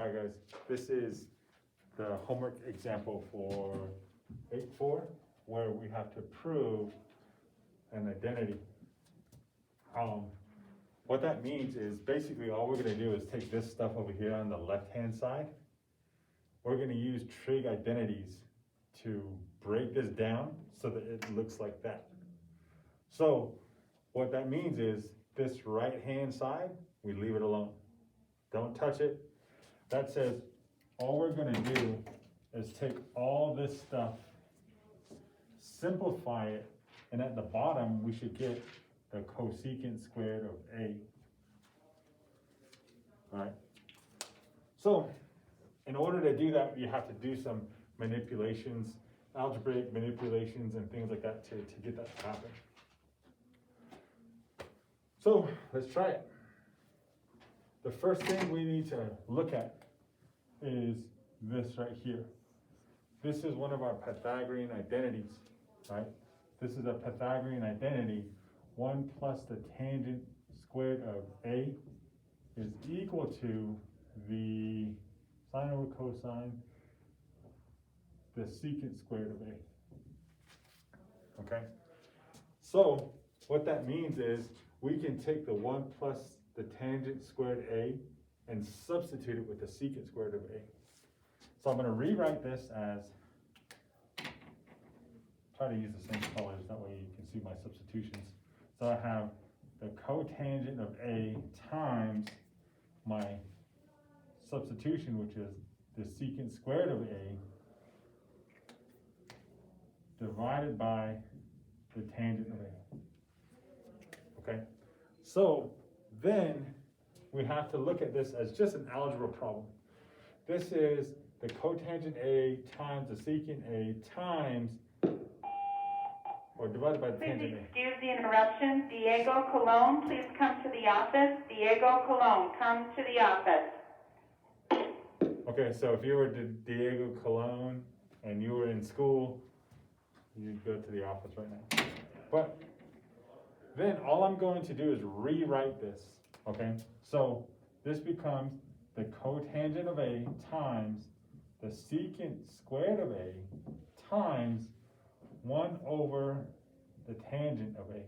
Alright guys, this is the homework example for 8.4 where we have to prove an identity. What that means is basically all we're going to do is take this stuff over here on the left hand side. We're going to use trig identities to break this down so that it looks like that. So what that means is this right hand side, we leave it alone. Don't touch it. That says all we're going to do is take all this stuff, simplify it, and at the bottom we should get the cosecant squared of A. Alright. So in order to do that, you have to do some manipulations, algebraic manipulations and things like that to get that to happen. So let's try it. The first thing we need to look at is this right here. This is one of our Pythagorean identities, right? This is a Pythagorean identity. 1 plus the tangent squared of A is equal to the sine over cosine, the secant squared of A. Okay? So what that means is we can take the 1 plus the tangent squared A and substitute it with the secant squared of A. So I'm going to rewrite this as, try to use the same colors, that way you can see my substitutions. So I have the cotangent of A times my substitution, which is the secant squared of A divided by the tangent of A. Okay? So then we have to look at this as just an algebra problem. This is the cotangent A times the secant A times, or divided by the tangent A. Please excuse the interruption. Diego Colon, please come to the office. Diego Colon, come to the office. Okay, so if you were Diego Colon and you were in school, you'd go to the office right now. But then all I'm going to do is rewrite this, okay? So this becomes the cotangent of A times the secant squared of A times 1 over the tangent of A.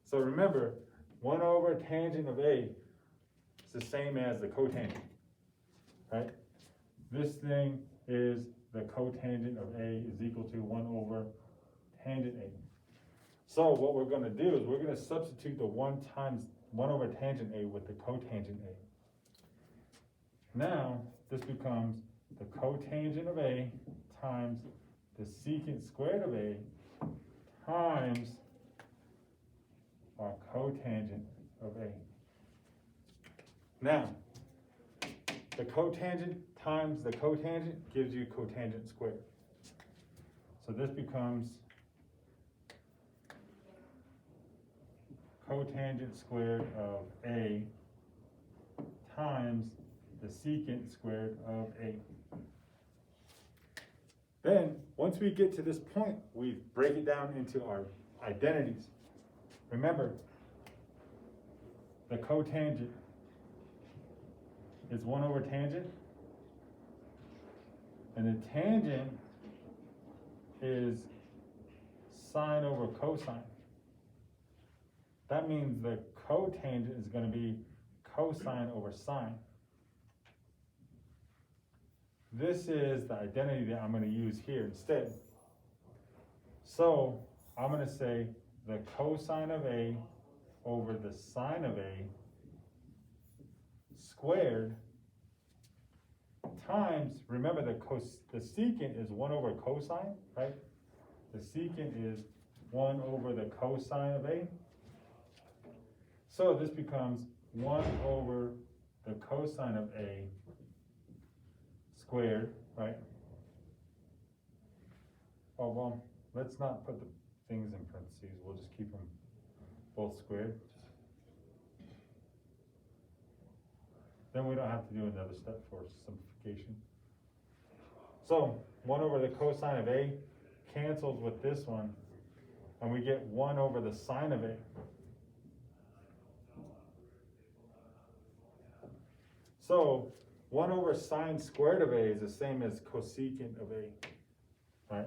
So remember, 1 over tangent of A is the same as the cotangent, right? This thing is the cotangent of A is equal to 1 over tangent A. So what we're going to do is we're going to substitute the 1 over tangent A with the cotangent A. Now this becomes the cotangent of A times the secant squared of A times our cotangent of A. Now, the cotangent times the cotangent gives you cotangent squared. So this becomes cotangent squared of A times the secant squared of A. Then, once we get to this point, we break it down into our identities. Remember, the cotangent is 1 over tangent, and the tangent is sine over cosine. That means the cotangent is going to be cosine over sine. This is the identity that I'm going to use here instead. So I'm going to say the cosine of A over the sine of A squared times, remember the secant is 1 over cosine, right? The secant is 1 over the cosine of A. So this becomes 1 over the cosine of A squared, right? Oh, well, let's not put the things in parentheses. We'll just keep them both squared. Then we don't have to do another step for simplification. So 1 over the cosine of A cancels with this one, and we get 1 over the sine of A. So 1 over sine squared of A is the same as cosecant of A, right?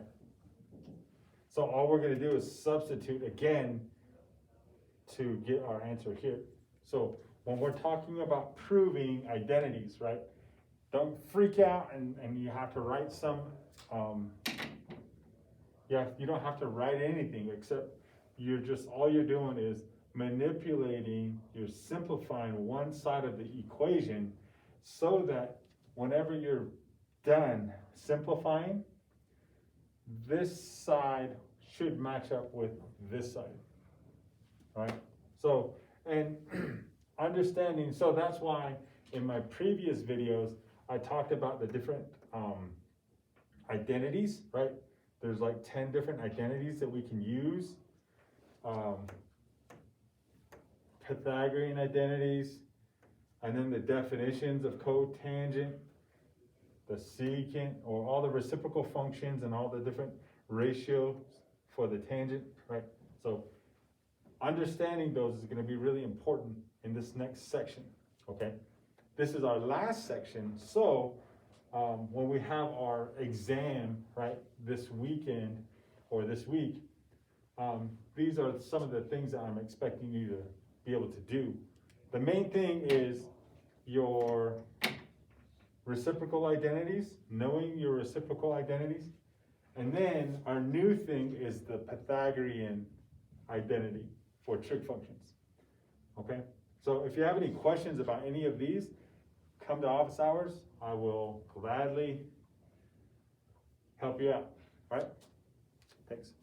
So all we're gonna do is substitute again to get our answer here. So when we're talking about proving identities, right? Don't freak out and you have to write some, you don't have to write anything except all you're doing is manipulating, you're simplifying one side of the equation so that whenever you're done simplifying, this side should match up with this side, right? So, and understanding, so that's why in my previous videos, I talked about the different identities, right? There's like 10 different identities that we can use. Pythagorean identities, and then the definitions of cotangent, the secant, or all the reciprocal functions and all the different ratios for the tangent, right? So understanding those is gonna be really important in this next section, okay? This is our last section, so when we have our exam, right, this weekend or this week, these are some of the things that I'm expecting you to be able to do. The main thing is your reciprocal identities, knowing your reciprocal identities, and then our new thing is the Pythagorean identity for trig functions, okay? So if you have any questions about any of these, come to office hours. I will gladly help you out, all right? Thanks.